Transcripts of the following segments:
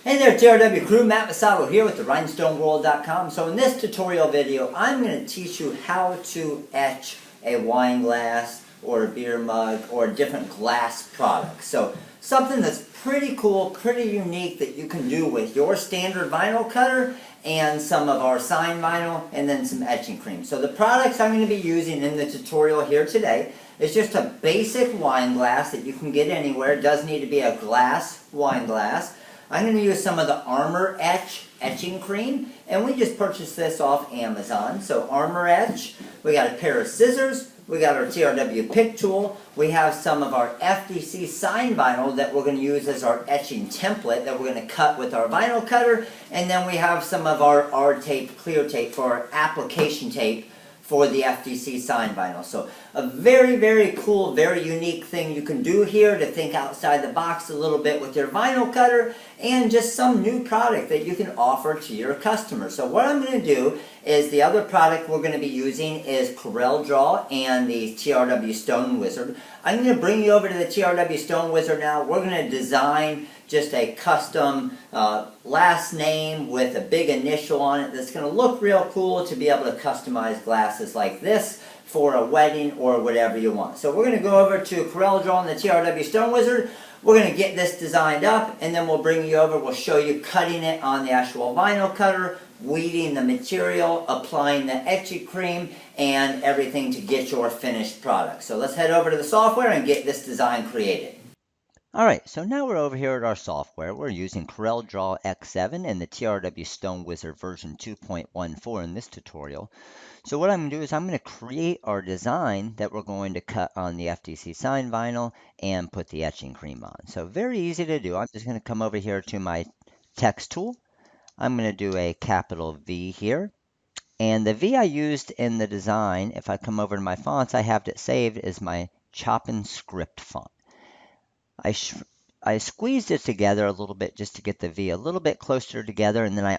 Hey there, TRW crew, Matt Vassallo here with the RhinestoneWorld.com. So in this tutorial video, I'm going to teach you how to etch a wine glass or a beer mug or a different glass product. So something that's pretty cool, pretty unique that you can do with your standard vinyl cutter and some of our sign vinyl and then some etching cream. So the products I'm going to be using in the tutorial here today is just a basic wine glass that you can get anywhere. It does need to be a glass wine glass. I'm going to use some of the Armor Etch etching cream, and we just purchased this off Amazon. So Armor Etch, we got a pair of scissors, we got our TRW pick tool, we have some of our FDC sign vinyl that we're going to use as our etching template that we're going to cut with our vinyl cutter, and then we have some of our R-tape, clear tape for our application tape for the FDC sign vinyl. So a very, very cool, very unique thing you can do here to think outside the box a little bit with your vinyl cutter and just some new product that you can offer to your customers. So what I'm going to do is the other product we're going to be using is Corel Draw and the TRW Stone Wizard. I'm going to bring you over to the TRW Stone Wizard now. We're going to design just a custom last name with a big initial on it that's going to look real cool to be able to customize glasses like this for a wedding or whatever you want. So we're going to go over to Corel Draw and the TRW Stone Wizard. We're going to get this designed up and then we'll bring you over. We'll show you cutting it on the actual vinyl cutter, weeding the material, applying the etching cream, and everything to get your finished product. So let's head over to the software and get this design created. Alright, so now we're over here at our software. We're using Corel Draw X7 and the TRW Stone Wizard version 2.14 in this tutorial. So what I'm going to do is I'm going to create our design that we're going to cut on the FDC sign vinyl and put the etching cream on. So very easy to do. I'm just going to come over here to my text tool. I'm going to do a capital V here. And the V I used in the design, if I come over to my fonts, I have it saved as my Chopin script font. I squeezed it together a little bit just to get the V a little bit closer together, and then I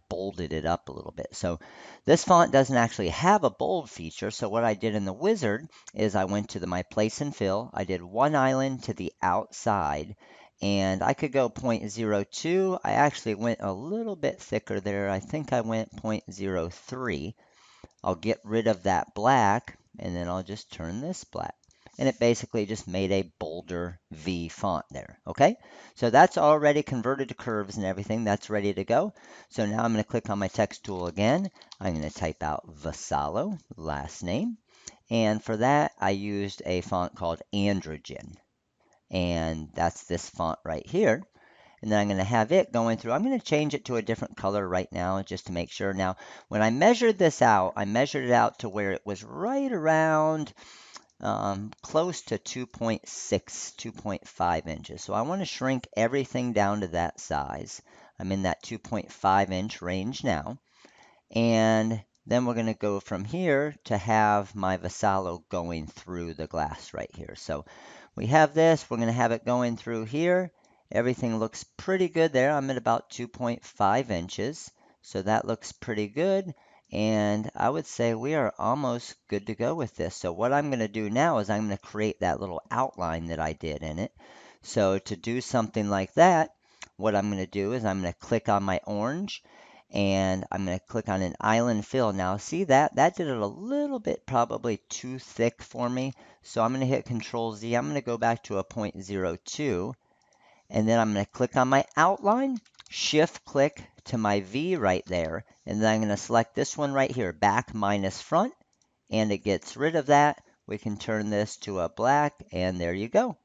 bolded it up a little bit. So this font doesn't actually have a bold feature, so what I did in the wizard is I went to my place and fill. I did one island to the outside, and I could go 0.02. I actually went a little bit thicker there. I think I went 0.03. I'll get rid of that black, and then I'll just turn this black. And it basically just made a bolder V font there, okay? So that's already converted to curves and everything. That's ready to go. So now I'm going to click on my text tool again. I'm going to type out Vassallo, last name. And for that, I used a font called Androgen. And that's this font right here. And then I'm going to have it going through. I'm going to change it to a different color right now just to make sure. Now, when I measured this out, I measured it out to where it was right around close to 2.6, 2.5 inches. So I want to shrink everything down to that size. I'm in that 2.5 inch range now. And then we're going to go from here to have my Vassallo going through the glass right here. So we have this. We're going to have it going through here. Everything looks pretty good there. I'm at about 2.5 inches. So that looks pretty good. And I would say we are almost good to go with this. So what I'm going to do now is I'm going to create that little outline that I did in it. So to do something like that, what I'm going to do is I'm going to click on my orange and I'm going to click on an island fill. Now see that? That did it a little bit probably too thick for me. So I'm going to hit Control Z. I'm going to go back to a 0.02 and then I'm going to click on my outline, shift click to my V right there, and then I'm going to select this one right here, back minus front, and it gets rid of that. We can turn this to a black, and there you go.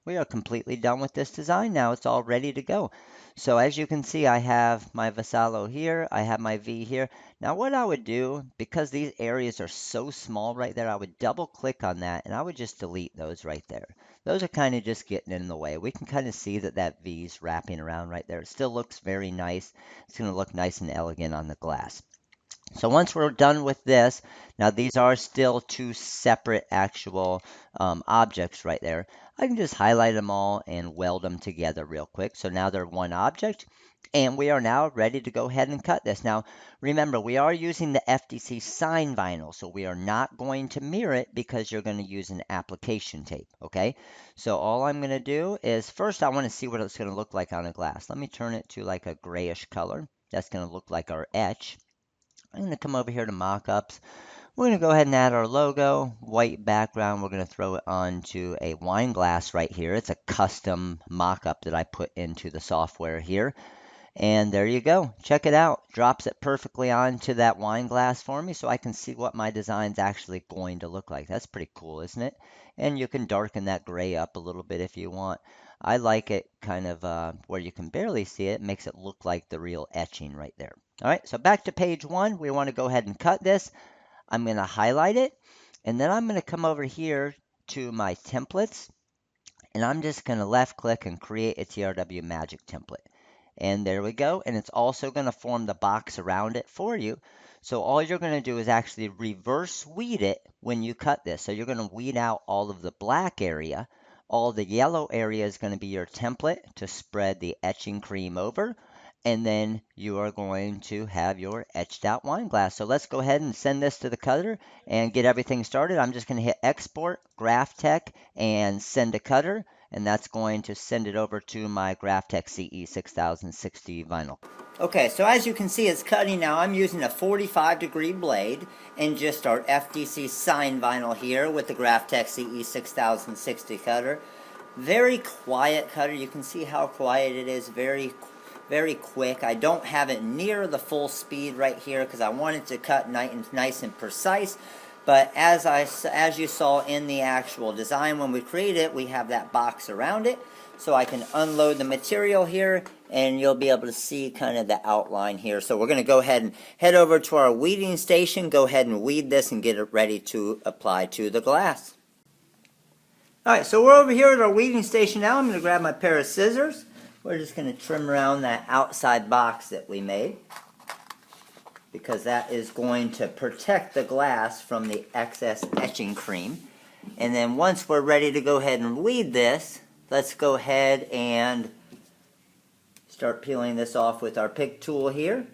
We are completely done with this design now. It's all ready to go. So as you can see, I have my Vassallo here. I have my V here. Now what I would do, because these areas are so small right there, I would double click on that and I would just delete those right there. Those are kind of just getting in the way. We can kind of see that that V is wrapping around right there. It still looks very nice. It's going to look nice and elegant on the glass. So once we're done with this, now these are still two separate actual objects right there. I can just highlight them all and weld them together real quick. So now they're one object. And we are now ready to go ahead and cut this. Now, remember, we are using the FDC sign vinyl, so we are not going to mirror it because you're going to use an application tape, okay? So all I'm going to do is, first I want to see what it's going to look like on a glass. Let me turn it to like a grayish color. That's going to look like our etch. I'm going to come over here to mockups. We're going to go ahead and add our logo, white background. We're going to throw it onto a wine glass right here. It's a custom mockup that I put into the software here. And there you go. Check it out. Drops it perfectly onto that wine glass for me so I can see what my design's actually going to look like. That's pretty cool, isn't it? And you can darken that gray up a little bit if you want. I like it kind of where you can barely see it. It makes it look like the real etching right there. All right, so back to page 1. We want to go ahead and cut this. I'm going to highlight it, and then I'm going to come over here to my templates, and I'm just going to left click and create a TRW magic template. And there we go. And it's also going to form the box around it for you. So all you're going to do is actually reverse weed it when you cut this. So you're going to weed out all of the black area. All the yellow area is going to be your template to spread the etching cream over. And then you are going to have your etched out wine glass. So let's go ahead and send this to the cutter and get everything started. I'm just going to hit export, GraphTech, and send a cutter. And that's going to send it over to my GraphTech CE 6060 vinyl. Okay, so as you can see, it's cutting now. I'm using a 45-degree blade and just our FDC sign vinyl here with the GraphTech CE 6060 cutter. Very quiet cutter. You can see how quiet it is. Very quick. I don't have it near the full speed right here because I want it to cut nice and precise. But as you saw in the actual design when we created it, we have that box around it. So I can unload the material here and you'll be able to see kind of the outline here. So we're going to go ahead and head over to our weeding station, go ahead and weed this and get it ready to apply to the glass. Alright, so we're over here at our weeding station now. I'm going to grab my pair of scissors. We're just going to trim around that outside box that we made, because that is going to protect the glass from the excess etching cream. And then once we're ready to go ahead and weed this, let's go ahead and start peeling this off with our pick tool here.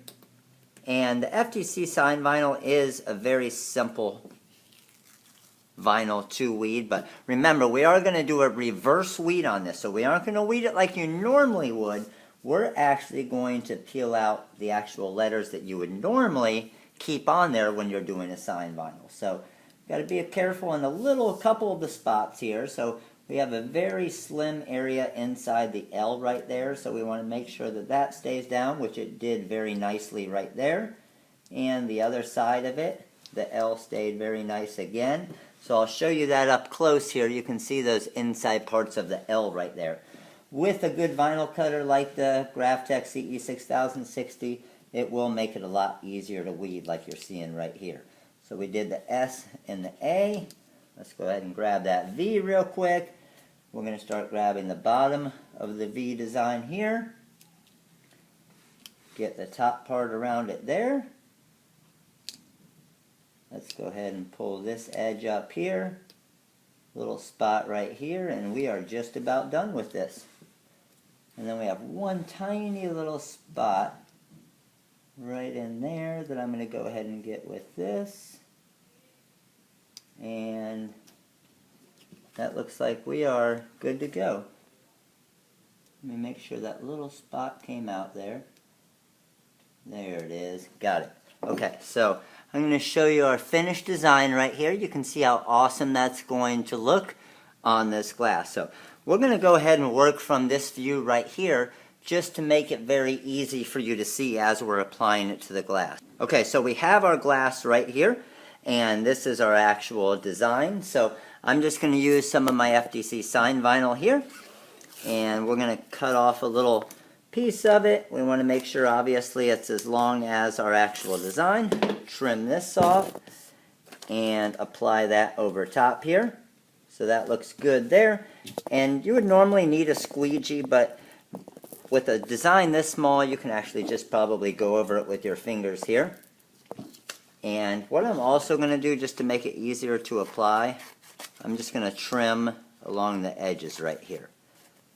And the FTC sign vinyl is a very simple vinyl to weed, but remember, we are going to do a reverse weed on this, so we aren't going to weed it like you normally would. We're actually going to peel out the actual letters that you would normally keep on there when you're doing a sign vinyl. So got to be careful on a couple of the spots here. So we have a very slim area inside the L right there, so we want to make sure that that stays down, which it did very nicely right there. And the other side of it, the L stayed very nice again. So I'll show you that up close here. You can see those inside parts of the L right there. With a good vinyl cutter like the GraphTech CE 6060, it will make it a lot easier to weed like you're seeing right here. So we did the S and the A. Let's go ahead and grab that V real quick. We're going to start grabbing the bottom of the V design here. Get the top part around it there. Let's go ahead and pull this edge up here. Little spot right here, and we are just about done with this. And then we have one tiny little spot right in there that I'm going to go ahead and get with this. And that looks like we are good to go. Let me make sure that little spot came out there. There it is. Got it. Okay, so I'm going to show you our finished design right here. You can see how awesome that's going to look on this glass. So we're going to go ahead and work from this view right here just to make it very easy for you to see as we're applying it to the glass. Okay, so we have our glass right here, and this is our actual design. So I'm just going to use some of my FDC sign vinyl here, and we're going to cut off a little piece of it. We want to make sure obviously it's as long as our actual design. Trim this off and apply that over top here. So that looks good there. And you would normally need a squeegee, but with a design this small, you can actually just probably go over it with your fingers here. And what I'm also going to do, just to make it easier to apply, I'm just going to trim along the edges right here.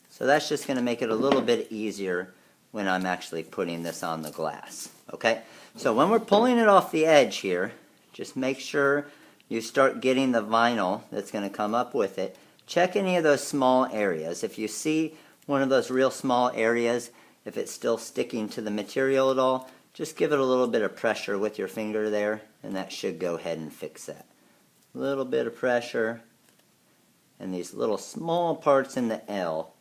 So that's just going to make it a little bit easier when I'm actually putting this on the glass. Okay, so when we're pulling it off the edge here, just make sure you start getting the vinyl that's going to come up with it. Check any of those small areas. If you see one of those real small areas, if it's still sticking to the material at all, just give it a little bit of pressure with your finger there, and that should go ahead and fix that. A little bit of pressure, and these little small parts in the L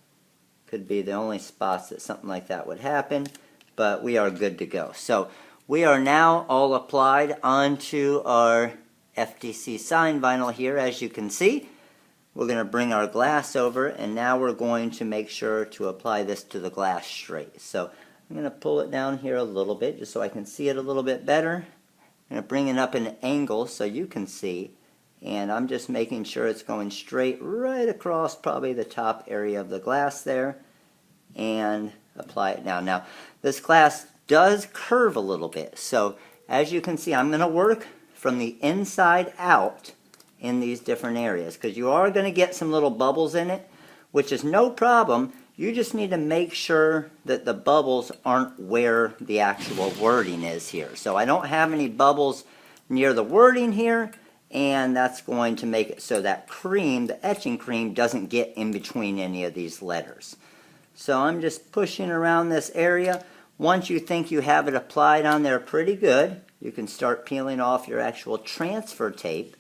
could be the only spots that something like that would happen, but we are good to go. So we are now all applied onto our FTC sign vinyl here, as you can see. We're going to bring our glass over, and now we're going to make sure to apply this to the glass straight. So I'm going to pull it down here a little bit just so I can see it a little bit better. I'm going to bring it up an angle so you can see, and I'm just making sure it's going straight right across probably the top area of the glass there, and apply it down. Now this glass does curve a little bit, so as you can see I'm going to work from the inside out in these different areas, because you are going to get some little bubbles in it, which is no problem. You just need to make sure that the bubbles aren't where the actual wording is here. So I don't have any bubbles near the wording here, and that's going to make it so that cream, the etching cream, doesn't get in between any of these letters. So I'm just pushing around this area. Once you think you have it applied on there pretty good, you can start peeling off your actual transfer tape.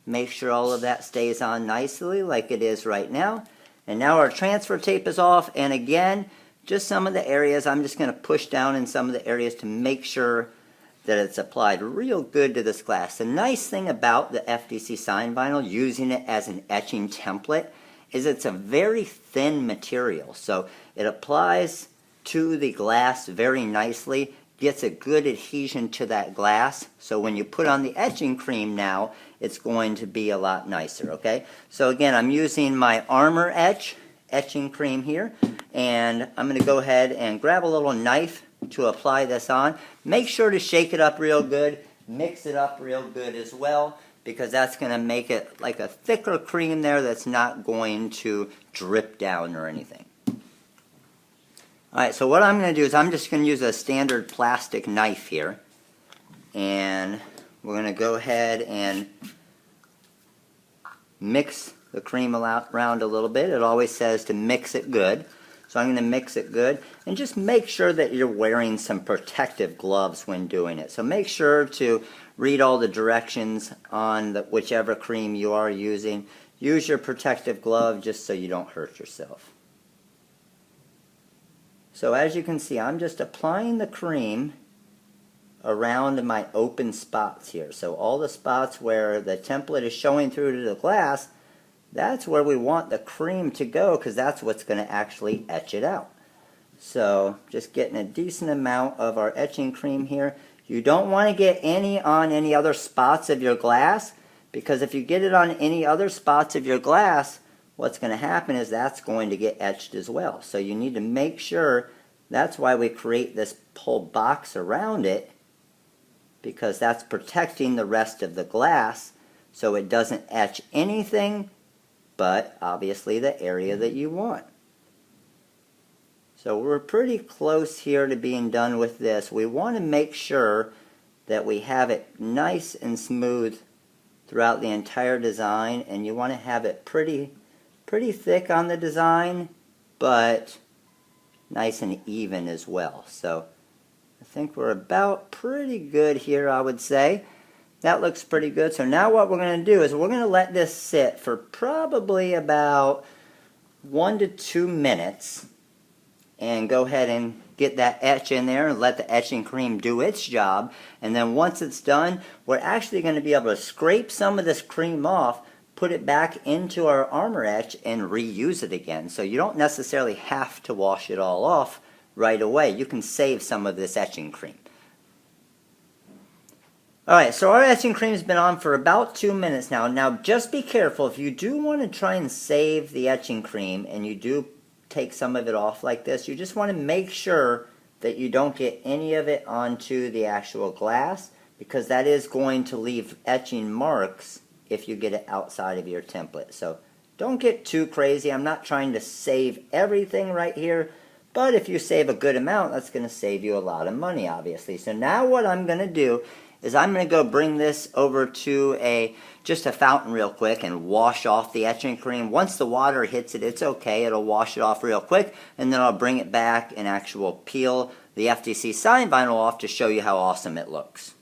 Make sure all of that stays on nicely like it is right now. And now our transfer tape is off, and again, just some of the areas, I'm just going to push down in some of the areas to make sure that it's applied real good to this glass. The nice thing about the FTC sign vinyl, using it as an etching template, is it's a very thin material. So it applies to the glass very nicely, gets a good adhesion to that glass. So when you put on the etching cream now, it's going to be a lot nicer, okay? So again, I'm using my Armor etching cream here, and I'm going to go ahead and grab a little knife to apply this on. Make sure to shake it up real good, mix it up real good as well, because that's going to make it like a thicker cream there that's not going to drip down or anything. Alright, so what I'm going to do is I'm just going to use a standard plastic knife here, and we're going to go ahead and mix the cream around a little bit. It always says to mix it good. So I'm going to mix it good. And just make sure that you're wearing some protective gloves when doing it. So make sure to read all the directions on whichever cream you are using. Use your protective glove just so you don't hurt yourself. So as you can see, I'm just applying the cream around my open spots here. So all the spots where the template is showing through to the glass, that's where we want the cream to go, because that's what's going to actually etch it out. So just getting a decent amount of our etching cream here. You don't want to get any on any other spots of your glass, because if you get it on any other spots of your glass, what's going to happen is that's going to get etched as well. So you need to make sure, that's why we create this whole box around it, because that's protecting the rest of the glass so it doesn't etch anything but obviously the area that you want. So we're pretty close here to being done with this. We want to make sure that we have it nice and smooth throughout the entire design, and you want to have it pretty thick on the design, but nice and even as well. So I think we're about pretty good here, I would say. That looks pretty good. So now what we're going to do is we're going to let this sit for probably about 1 to 2 minutes and go ahead and get that etch in there and let the etching cream do its job. And then once it's done, we're actually going to be able to scrape some of this cream off, put it back into our Armor Etch, and reuse it again. So you don't necessarily have to wash it all off right away. You can save some of this etching cream. Alright, so our etching cream has been on for about 2 minutes now. Now just be careful, if you do want to try and save the etching cream and you do take some of it off like this, you just want to make sure that you don't get any of it onto the actual glass, because that is going to leave etching marks if you get it outside of your template. So Don't get too crazy. I'm not trying to save everything right here, but if you save a good amount, that's going to save you a lot of money, obviously. So now what I'm going to do is I'm going to go bring this over to just a fountain real quick and wash off the etching cream. Once the water hits it, it's okay. It'll wash it off real quick, and then I'll bring it back and actually peel the FTC sign vinyl off to show you how awesome it looks.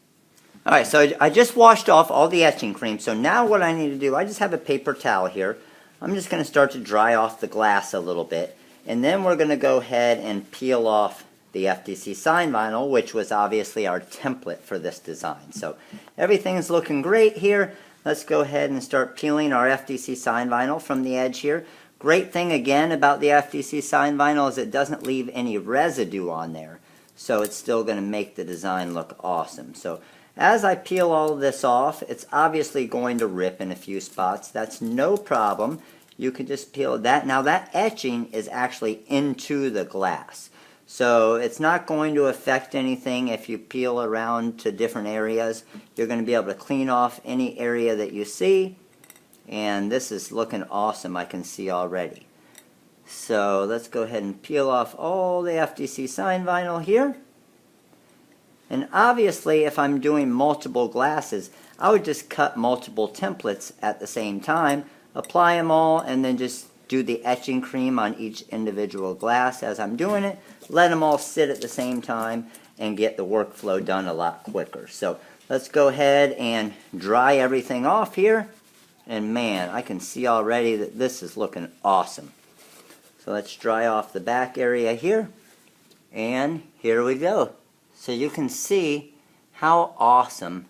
Alright, so I just washed off all the etching cream, so now what I need to do, I just have a paper towel here. I'm just going to start to dry off the glass a little bit, and then we're going to go ahead and peel off the FTC sign vinyl, which was obviously our template for this design. So everything's looking great here. Let's go ahead and start peeling our FTC sign vinyl from the edge here. Great thing again about the FTC sign vinyl is it doesn't leave any residue on there. So it's still going to make the design look awesome. So as I peel all of this off, it's obviously going to rip in a few spots. That's no problem. You can just peel that. Now that etching is actually into the glass. So it's not going to affect anything if you peel around to different areas. You're going to be able to clean off any area that you see. And this is looking awesome, I can see already. So let's go ahead and peel off all the FTC sign vinyl here. And obviously if I'm doing multiple glasses, I would just cut multiple templates at the same time, apply them all, and then just do the etching cream on each individual glass as I'm doing it. Let them all sit at the same time and get the workflow done a lot quicker. So let's go ahead and dry everything off here. And man, I can see already that this is looking awesome. So let's dry off the back area here. And here we go. So you can see how awesome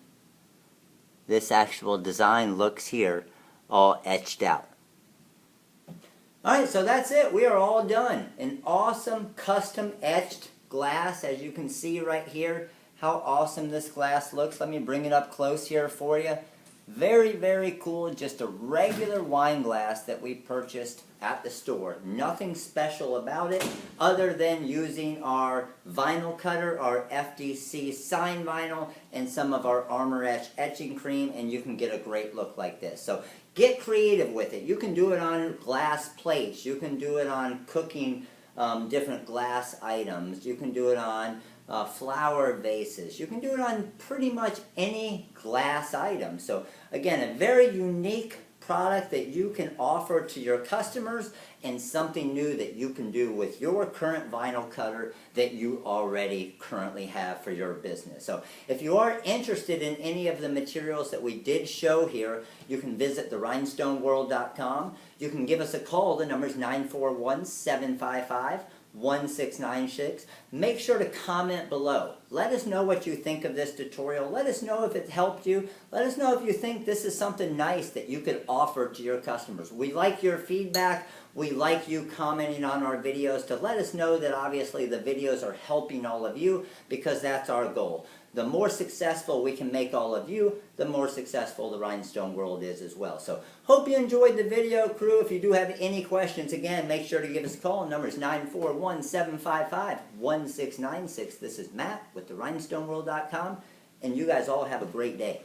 this actual design looks here, all etched out. Alright, so that's it. We are all done. An awesome custom etched glass, as you can see right here. How awesome this glass looks. Let me bring it up close here for you. Very, very cool. Just a regular wine glass that we purchased at the store. Nothing special about it other than using our vinyl cutter, our FTC sign vinyl, and some of our Armor Etch etching cream, and you can get a great look like this. So get creative with it. You can do it on glass plates. You can do it on cooking different glass items. You can do it on flower vases. You can do it on pretty much any glass item. So again, a very unique product that you can offer to your customers, and something new that you can do with your current vinyl cutter that you already currently have for your business. So if you are interested in any of the materials that we did show here, you can visit the rhinestoneworld.com. You can give us a call. The number is 941-755-1696. Make sure to comment below. Let us know what you think of this tutorial. Let us know if it helped you. Let us know if you think this is something nice that you could offer to your customers. We like your feedback. We like you commenting on our videos to let us know that obviously the videos are helping all of you, because that's our goal. The more successful we can make all of you, the more successful the Rhinestone World is as well. So, hope you enjoyed the video, crew. If you do have any questions, again, make sure to give us a call. The number is 941-755-1696. This is Matt with the rhinestoneworld.com, and you guys all have a great day.